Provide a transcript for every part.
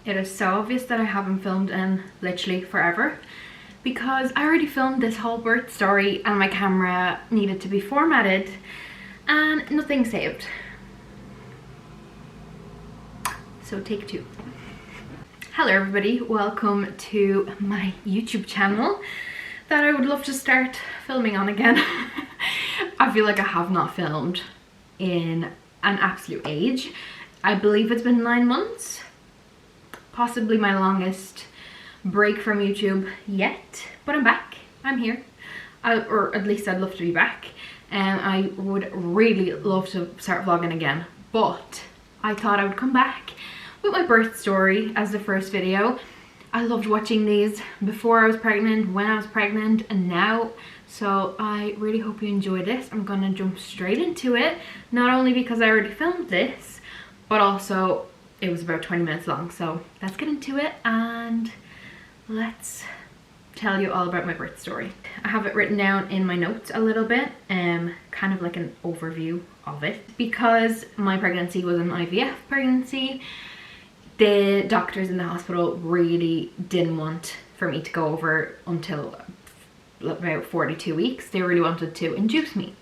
It is so obvious that I haven't filmed in literally forever because I already filmed this whole birth story and my camera needed to be formatted and nothing saved. So take two. Hello everybody, welcome to my YouTube channel that I would love to start filming on again. I feel like I have not filmed in an absolute age. I believe it's been 9 months. Possibly my longest break from YouTube yet, but I'm back. I'm here, or at least I'd love to be back, and I would really love to start vlogging again, but I thought I would come back with my birth story as the first video. I loved watching these before I was pregnant, when I was pregnant, and now, so I really hope you enjoy this. I'm gonna jump straight into it, not only because I already filmed this, but also it was about 20 minutes long. So let's get into it and let's tell you all about my birth story. I have it written down in my notes a little bit, kind of like an overview of it. Because my pregnancy was an IVF pregnancy, the doctors in the hospital really didn't want for me to go over until about 42 weeks. They really wanted to induce me.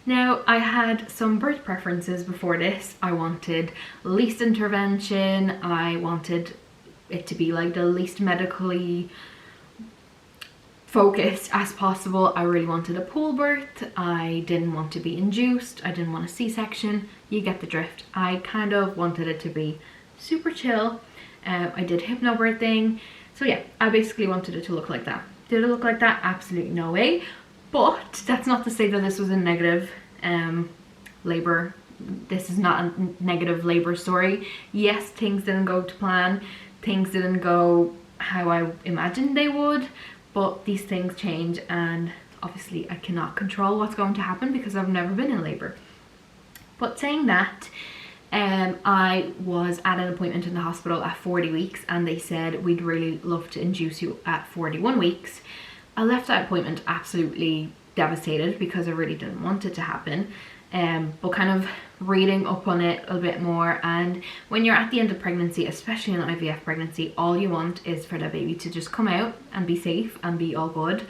Now, I had some birth preferences before this. I wanted least intervention. I wanted it to be like the least medically focused as possible. I really wanted a pool birth. I didn't want to be induced. I didn't want a C-section. You get the drift. I kind of wanted it to be super chill. I did hypnobirthing. So yeah, I basically wanted it to look like that. Did it look like that? Absolutely no way. But that's not to say that this was a negative labor. This is not a negative labor story. Yes, things didn't go to plan. Things didn't go how I imagined they would. But these things change, and obviously I cannot control what's going to happen because I've never been in labor. But saying that, I was at an appointment in the hospital at 40 weeks and they said, we'd really love to induce you at 41 weeks. I left that appointment absolutely devastated because I really didn't want it to happen. But kind of reading up on it a bit more, and when you're at the end of pregnancy, especially an IVF pregnancy, all you want is for the baby to just come out and be safe and be all good.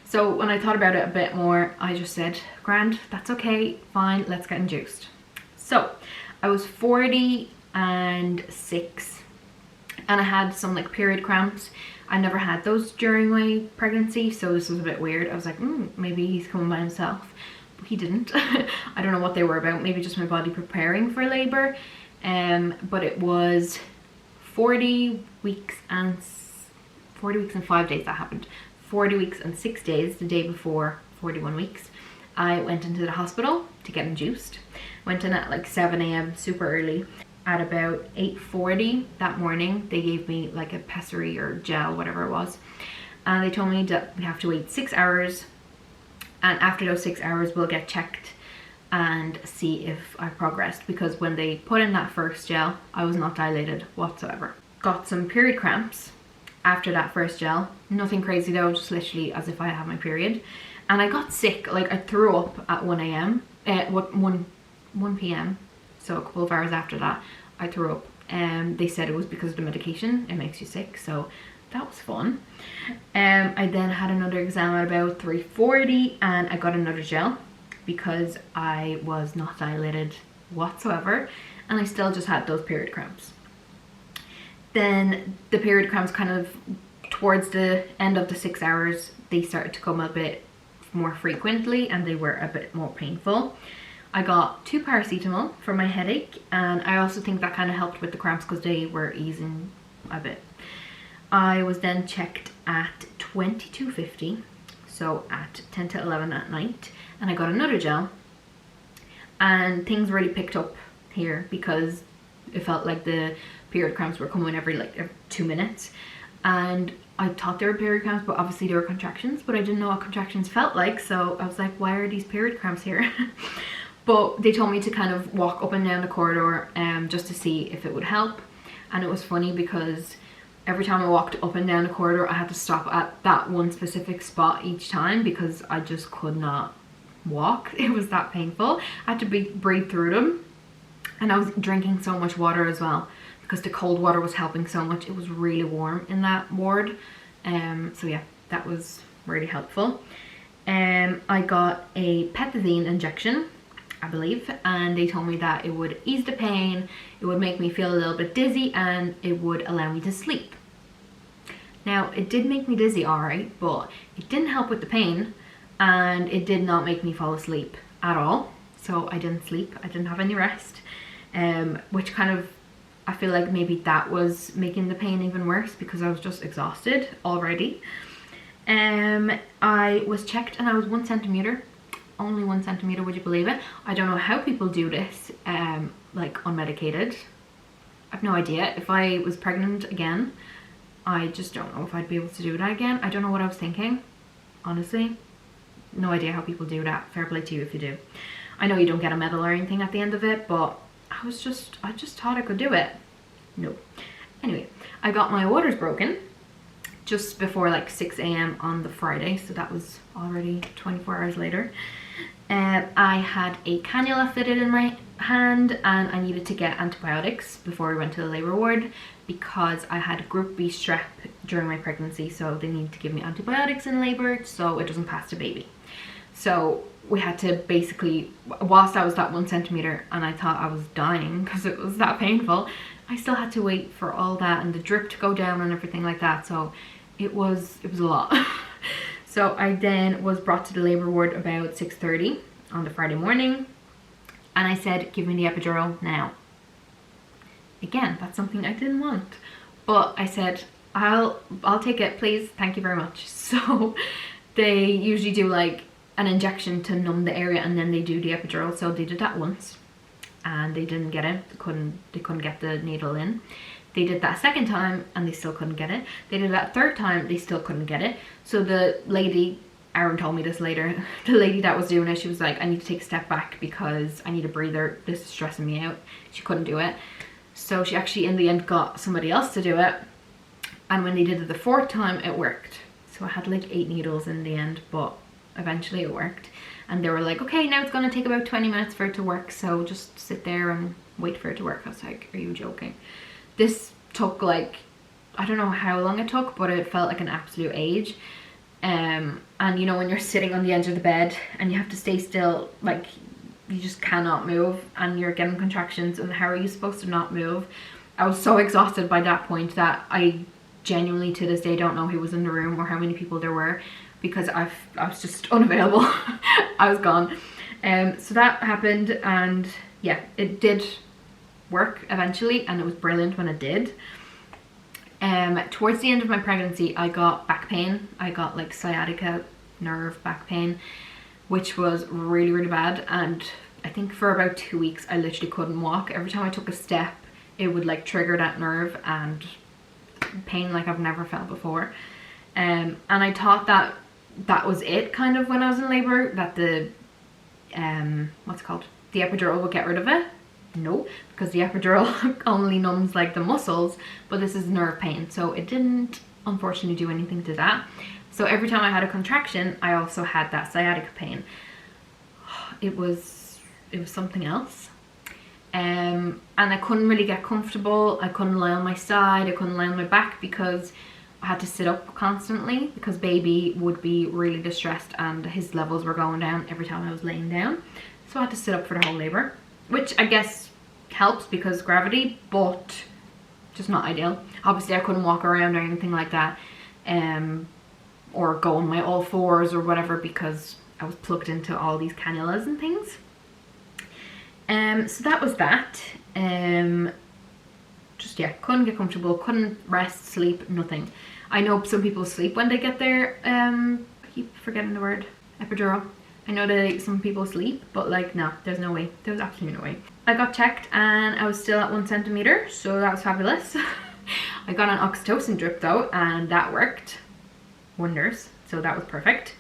So when I thought about it a bit more, I just said, grand, that's okay, fine, let's get induced. So I was 46 and I had some like period cramps. I never had those during my pregnancy, so this was a bit weird. I was like, maybe he's coming by himself. But he didn't. I don't know what they were about, maybe just my body preparing for labor. But it was 40 weeks and 5 days that happened. 40 weeks and 6 days, the day before 41 weeks. I went into the hospital to get induced. Went in at like 7 a.m, super early. At about 8:40 that morning, they gave me like a pessary or gel, whatever it was. And they told me that we have to wait 6 hours. And after those 6 hours, we'll get checked and see if I progressed. Because when they put in that first gel, I was not dilated whatsoever. Got some period cramps after that first gel. Nothing crazy though, just literally as if I had my period. And I got sick, like I threw up at 1 a.m. 1 p.m. So a couple of hours after that, I threw up. They said it was because of the medication, it makes you sick, so that was fun. I then had another exam at about 3:40 and I got another gel because I was not dilated whatsoever and I still just had those period cramps. Then the period cramps kind of towards the end of the 6 hours, they started to come a bit more frequently and they were a bit more painful. I got 2 paracetamol for my headache, and I also think that kind of helped with the cramps because they were easing a bit. I was then checked at 22:50, so at 10 to 11 at night, and I got another gel. And things really picked up here because it felt like the period cramps were coming every 2 minutes. And I thought they were period cramps, but obviously they were contractions, but I didn't know what contractions felt like, so I was like, why are these period cramps here? But they told me to kind of walk up and down the corridor just to see if it would help. And it was funny because every time I walked up and down the corridor, I had to stop at that one specific spot each time because I just could not walk. It was that painful. I had to breathe through them. And I was drinking so much water as well because the cold water was helping so much. It was really warm in that ward. So yeah, that was really helpful. I got a pethidine injection, I believe, and they told me that it would ease the pain, it would make me feel a little bit dizzy, and it would allow me to sleep. Now, it did make me dizzy, alright, but it didn't help with the pain, and it did not make me fall asleep at all. So I didn't sleep, I didn't have any rest, which kind of, I feel like maybe that was making the pain even worse because I was just exhausted already. I was checked and I was 1 centimeter, only 1 centimeter, would you believe it? I don't know how people do this, like unmedicated. I've no idea. If I was pregnant again, I just don't know if I'd be able to do that again. I don't know what I was thinking, honestly. No idea how people do that. Fair play to you if you do. I know you don't get a medal or anything at the end of it, but I just thought I could do it. No. Anyway, I got my waters broken just before like 6 a.m. on the Friday, so that was already 24 hours later. I had a cannula fitted in my hand and I needed to get antibiotics before we went to the labour ward because I had group B strep during my pregnancy, so they need to give me antibiotics in labour so it doesn't pass to baby. So we had to basically, whilst I was that 1 centimeter and I thought I was dying because it was that painful, I still had to wait for all that and the drip to go down and everything like that, so it was a lot. So I then was brought to the labour ward about 6:30 on the Friday morning, and I said, give me the epidural now. Again, that's something I didn't want, but I said, I'll take it, please, thank you very much. So they usually do like an injection to numb the area and then they do the epidural, so they did that once and they didn't get it. They couldn't get the needle in. They did that second time and they still couldn't get it. They did that third time, they still couldn't get it. So the lady, Aaron told me this later, the lady that was doing it, she was like, I need to take a step back because I need a breather, this is stressing me out. She couldn't do it. So she actually in the end got somebody else to do it. And when they did it the fourth time, it worked. So I had like 8 needles in the end, but eventually it worked. And they were like, okay, now it's gonna take about 20 minutes for it to work, so just sit there and wait for it to work. I was like, are you joking? This took like, I don't know how long it took, but it felt like an absolute age. And you know when you're sitting on the edge of the bed and you have to stay still, like you just cannot move and you're getting contractions, and how are you supposed to not move? I was so exhausted by that point that I genuinely to this day don't know who was in the room or how many people there were, because I was just unavailable. I was gone. So that happened, and yeah, it did work eventually and it was brilliant when it did. Towards the end of my pregnancy I got back pain. I got like sciatica nerve back pain, which was really, really bad, and I think for about 2 weeks I literally couldn't walk. Every time I took a step it would like trigger that nerve and pain like I've never felt before. And I thought that that was it kind of when I was in labor, that the what's it called, the epidural would get rid of it. No, because the epidural only numbs like the muscles, but this is nerve pain, so it didn't unfortunately do anything to that. So every time I had a contraction I also had that sciatica pain. It was something else. And I couldn't really get comfortable. I couldn't lie on my side, I couldn't lie on my back because I had to sit up constantly because baby would be really distressed and his levels were going down every time I was laying down. So I had to sit up for the whole labour, which I guess helps because gravity, but just not ideal. Obviously I couldn't walk around or anything like that, or go on my all fours or whatever because I was plugged into all these cannulas and things. So that was that. Just yeah, couldn't get comfortable, couldn't rest, sleep, nothing. I know some people sleep when they get their I keep forgetting the word, epidural. I know that some people sleep, but like no, there's no way. There was absolutely no way. I got checked and I was still at 1 centimeter, so that was fabulous. I got an oxytocin drip though, and that worked wonders, so that was perfect.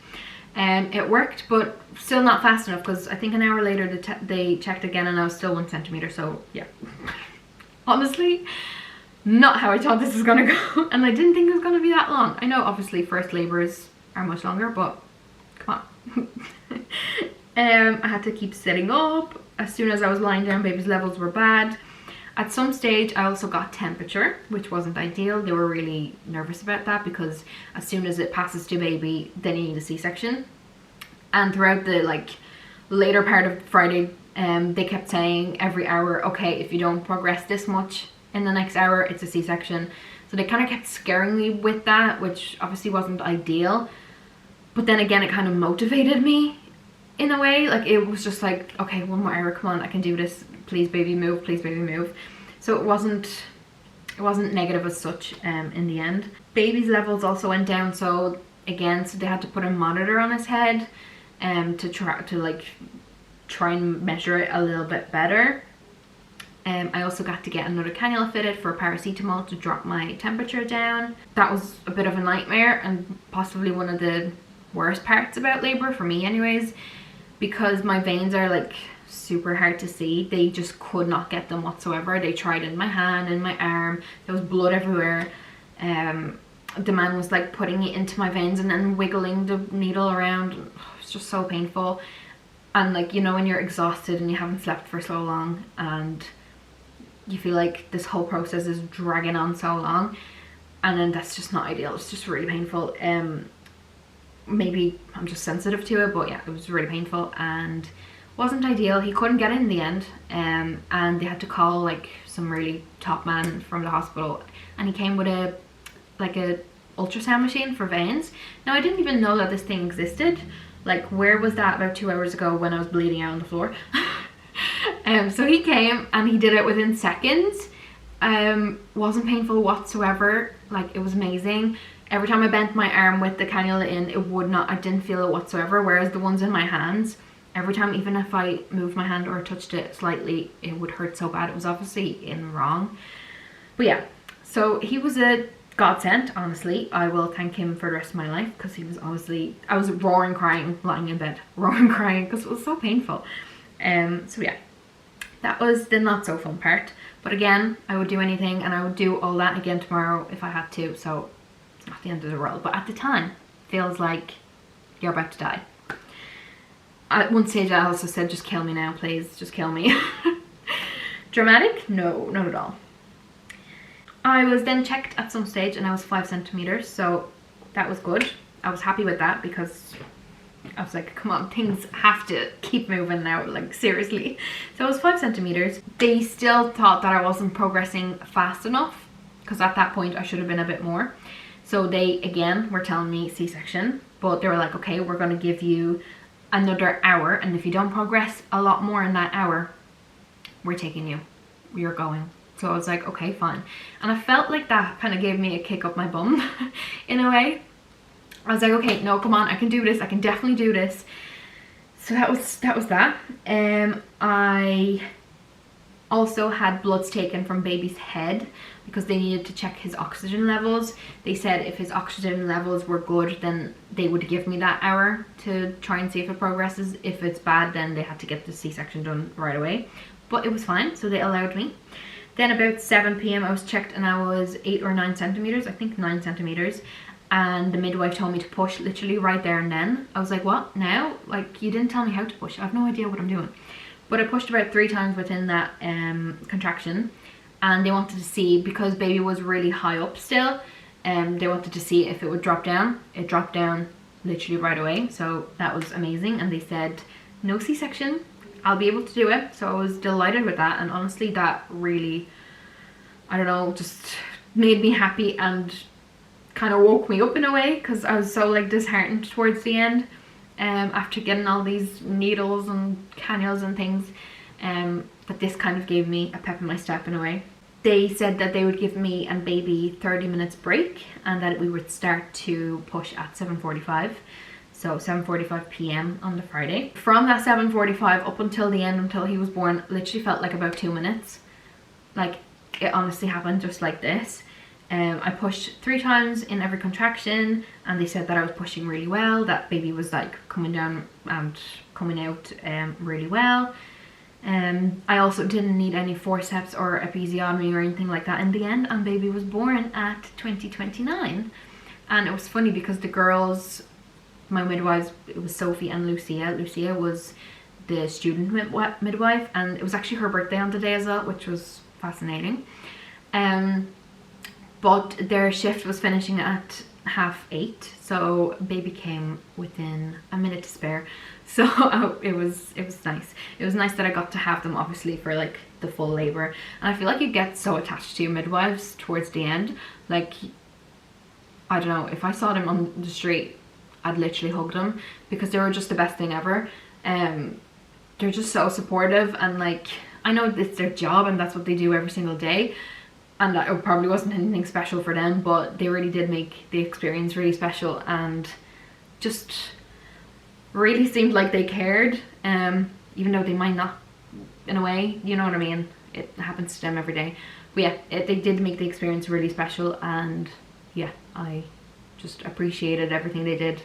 It worked, but still not fast enough because I think an hour later they checked again and I was still 1 centimeter, so yeah. Honestly, not how I thought this was gonna go, and I didn't think it was gonna be that long. I know obviously first labours are much longer, but come on. I had to keep sitting up. As soon as I was lying down, baby's levels were bad. At some stage I also got temperature, which wasn't ideal. They were really nervous about that because as soon as it passes to baby, then you need a C-section. And throughout the like later part of Friday, they kept saying every hour, okay, if you don't progress this much in the next hour, it's a C-section. So they kind of kept scaring me with that, which obviously wasn't ideal. But then again, it kind of motivated me in a way. Like, it was just like, okay, one more hour, come on, I can do this. Please baby move, please baby move. So it wasn't negative as such in the end. Baby's levels also went down, so again, so they had to put a monitor on his head to try and measure it a little bit better. I also got to get another cannula fitted for paracetamol to drop my temperature down. That was a bit of a nightmare and possibly one of the worst parts about labor for me anyways, because my veins are like super hard to see. They just could not get them whatsoever. They tried in my hand, in my arm, there was blood everywhere. The man was like putting it into my veins and then wiggling the needle around. It's just so painful. And like, you know, when you're exhausted and you haven't slept for so long and you feel like this whole process is dragging on so long, and then that's just not ideal. It's just really painful. Maybe I'm just sensitive to it, but yeah, it was really painful and wasn't ideal. He couldn't get in the end, and they had to call like some really top man from the hospital, and he came with a ultrasound machine for veins. Now, I didn't even know that this thing existed. Like, where was that about 2 hours ago when I was bleeding out on the floor? So he came and he did it within seconds. Wasn't painful whatsoever. Like, it was amazing. Every time I bent my arm with the cannula in, I didn't feel it whatsoever. Whereas the ones in my hands, every time, even if I moved my hand or touched it slightly, it would hurt so bad. It was obviously in wrong. But yeah, so he was a godsend, honestly. I will thank him for the rest of my life, because he was obviously, I was roaring crying, lying in bed, roaring crying, because it was so painful. So yeah, that was the not so fun part. But again, I would do anything, and I would do all that again tomorrow if I had to, so it's not the end of the world. But at the time, it feels like you're about to die. At one stage I also said, just kill me now, please, just kill me. Dramatic? No, not at all. I was then checked at some stage and I was 5 centimeters, so that was good. I was happy with that because I was like, come on, things have to keep moving now, like seriously. So I was 5 centimeters. They still thought that I wasn't progressing fast enough, because at that point I should have been a bit more. So they again were telling me C-section, but they were like, okay, we're going to give you another hour, and if you don't progress a lot more in that hour, we're taking you, you're going. So I was like, okay, fine. And I felt like that kind of gave me a kick up my bum in a way. I was like, okay, no, come on, I can do this, I can definitely do this. So that was that. I also had bloods taken from baby's head because they needed to check his oxygen levels. They said if his oxygen levels were good, then they would give me that hour to try and see if it progresses. If it's bad, then they had to get the C-section done right away. But it was fine, so they allowed me. Then about 7 p.m. I was checked and I was 8 or 9 centimeters, I think 9 centimeters. And the midwife told me to push literally right there and then. I was like, what, now? Like, you didn't tell me how to push. I have no idea what I'm doing. But I pushed about 3 times within that contraction. And they wanted to see, because baby was really high up still, they wanted to see if it would drop down. It dropped down literally right away. So that was amazing. And they said, no C-section, I'll be able to do it. So I was delighted with that. And honestly, that really, I don't know, just made me happy and kind of woke me up in a way, because I was so like disheartened towards the end after getting all these needles and cannulas and things, but this kind of gave me a pep in my step in a way. They said that they would give me and baby 30 minutes break and that we would start to push at 7:45. So 7:45 p.m. on the Friday. From that 7:45 up until the end, until he was born, literally felt like about 2 minutes. Like, it honestly happened just like this. I pushed 3 times in every contraction, and they said that I was pushing really well, that baby was like coming down and coming out really well. I also didn't need any forceps or episiotomy or anything like that in the end, and baby was born at 20:29. And it was funny because the girls, my midwives, it was Sophie and Lucia. Lucia was the student midwife, and it was actually her birthday on the day as well, which was fascinating. But their shift was finishing at 8:30, so baby came within a minute to spare. So it was nice. It was nice that I got to have them, obviously, for like the full labor. And I feel like you get so attached to your midwives towards the end. Like, I don't know, if I saw them on the street, I'd literally hug them, because they were just the best thing ever. They're just so supportive, and like, I know it's their job and that's what they do every single day, and that it probably wasn't anything special for them, but they really did make the experience really special, and just really seemed like they cared, even though they might not, in a way, you know what I mean, it happens to them every day. But yeah, they did make the experience really special, and yeah, I just appreciated everything they did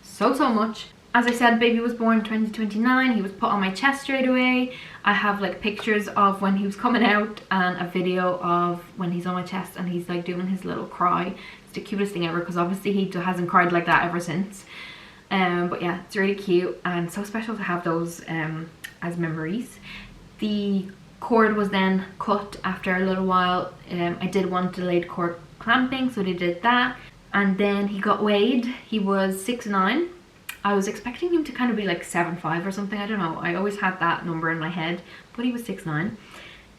so much. As I said, baby was born 2029. He was put on my chest straight away. I have like pictures of when he was coming out and a video of when he's on my chest and he's like doing his little cry. It's the cutest thing ever, because obviously he hasn't cried like that ever since. But yeah, it's really cute and so special to have those as memories. The cord was then cut after a little while. I did want delayed cord clamping, so they did that. And then he got weighed. He was 6'9". I was expecting him to kind of be like 7'5" or something, I don't know. I always had that number in my head, but he was 6'9".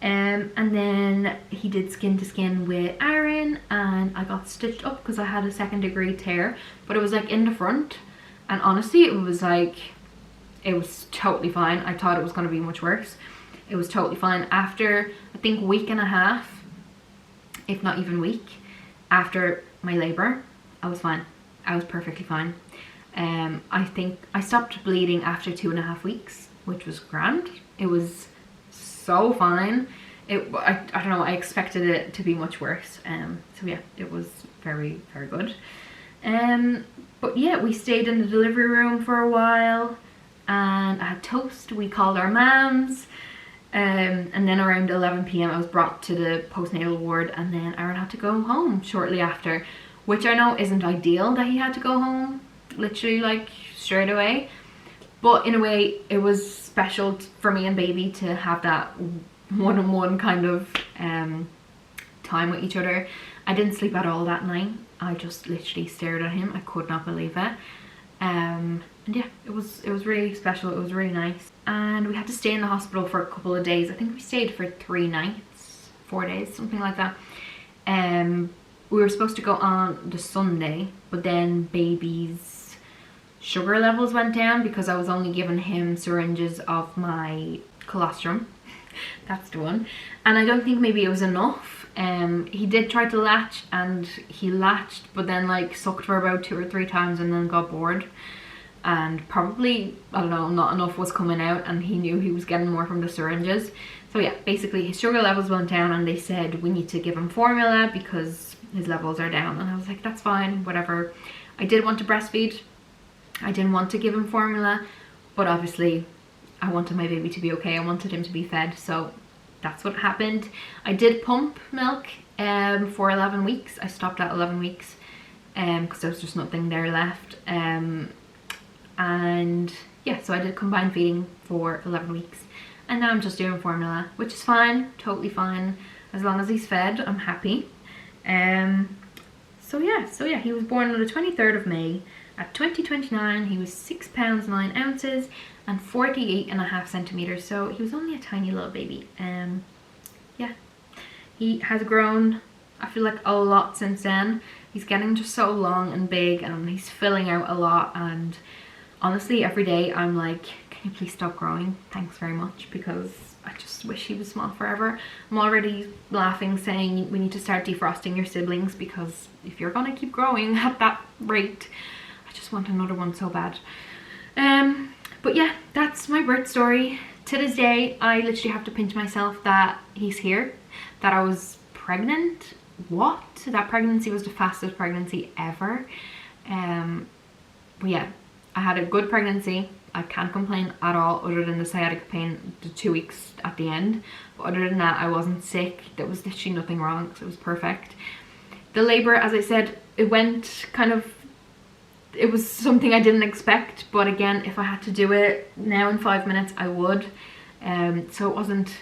And then he did skin to skin with Aaron, and I got stitched up because I had a 2nd degree tear, but it was like in the front. And honestly, it was totally fine. I thought it was going to be much worse. It was totally fine. After, I think, 1.5 weeks, if not even week, after my labor, I was fine. I was perfectly fine. I think I stopped bleeding after 2.5 weeks, which was grand. It was so fine. I don't know, I expected it to be much worse. So yeah, it was very, very good. But yeah, we stayed in the delivery room for a while, and I had toast. We called our mums. And then around 11 p.m. I was brought to the postnatal ward, and then Aaron had to go home shortly after, which I know isn't ideal that he had to go home literally like straight away, but in a way it was special for me and baby to have that one-on-one kind of time with each other. I didn't sleep at all that night. I just literally stared at him. I could not believe it. And yeah, it was really special. It was really nice. And we had to stay in the hospital for a couple of days. I think we stayed for 3 nights, 4 days, something like that. We were supposed to go on the Sunday, but then baby's sugar levels went down because I was only giving him syringes of my colostrum. That's the one. And I don't think maybe it was enough. He did try to latch, and he latched, but then like sucked for about 2 or 3 times and then got bored. And probably, I don't know, not enough was coming out, and he knew he was getting more from the syringes. So yeah, basically his sugar levels went down, and they said we need to give him formula because his levels are down. And I was like, that's fine, whatever. I did want to breastfeed. I didn't want to give him formula, but obviously I wanted my baby to be okay. I wanted him to be fed, so that's what happened. I did pump milk for 11 weeks. I stopped at 11 weeks because there was just nothing there left. And yeah, so I did combined feeding for 11 weeks, and now I'm just doing formula, which is fine, totally fine. As long as he's fed, I'm happy. So yeah, he was born on the 23rd of May at 2029. He was 6 pounds 9 ounces and 48.5 centimeters. So he was only a tiny little baby. Yeah, he has grown, I feel like, a lot since then. He's getting just so long and big, and he's filling out a lot. And honestly, every day I'm like, can you please stop growing? Thanks very much, because I just wish he was small forever. I'm already laughing, saying we need to start defrosting your siblings, because if you're gonna keep growing at that rate, I just want another one so bad. But yeah, that's my birth story. To this day, I literally have to pinch myself that he's here, that I was pregnant. What? That pregnancy was the fastest pregnancy ever. But yeah, I had a good pregnancy. I can't complain at all, other than the sciatica pain the 2 weeks at the end. But other than that, I wasn't sick. There was literally nothing wrong, so it was perfect. The labor, as I said, it went kind of, it was something I didn't expect, but again, if I had to do it now in 5 minutes, I would. So it wasn't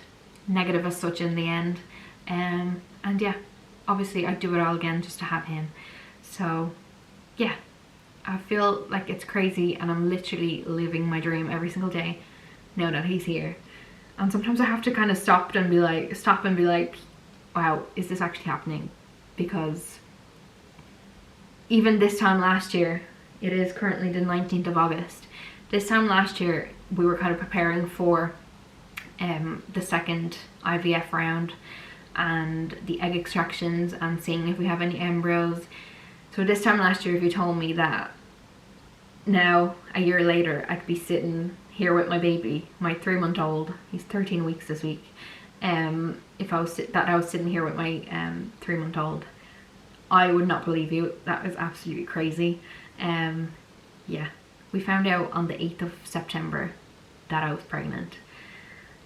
negative as such in the end. And yeah, obviously I'd do it all again just to have him. So yeah, I feel like it's crazy, and I'm literally living my dream every single day now that he's here. And sometimes I have to kind of stop and be like, wow, is this actually happening? Because even this time last year, it is currently the 19th of August. This time last year, we were kind of preparing for the second IVF round and the egg extractions and seeing if we have any embryos. So this time last year, if you told me that now, a year later, I could be sitting here with my baby, my 3-month-old, he's 13 weeks this week, if I was sitting here with my 3-month-old, I would not believe you. That is absolutely crazy. Yeah, we found out on the 8th of September that I was pregnant.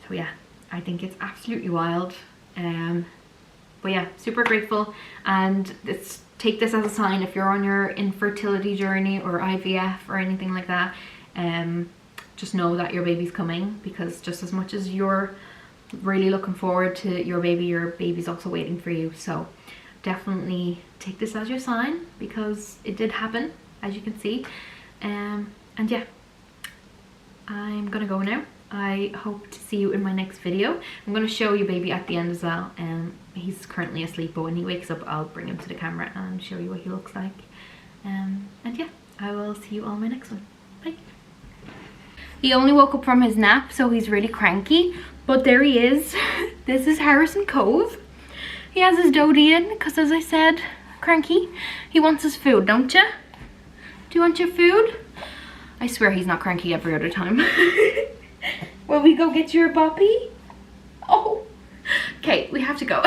So yeah, I think it's absolutely wild. But yeah, super grateful, and take this as a sign if you're on your infertility journey or IVF or anything like that. Just know that your baby's coming, because just as much as you're really looking forward to your baby's also waiting for you. So definitely take this as your sign, because it did happen, as you can see. And yeah, I'm gonna go now. I hope to see you in my next video. I'm gonna show you baby at the end as well. He's currently asleep, but when he wakes up, I'll bring him to the camera and show you what he looks like. And yeah, I will see you all in my next one. Bye. He only woke up from his nap, so he's really cranky, but there he is. This is Harrison Cove. He has his dodie in, because as I said, cranky. He wants his food, don't you? Do you want your food? I swear he's not cranky every other time. Will we go get your puppy? Oh, okay, we have to go.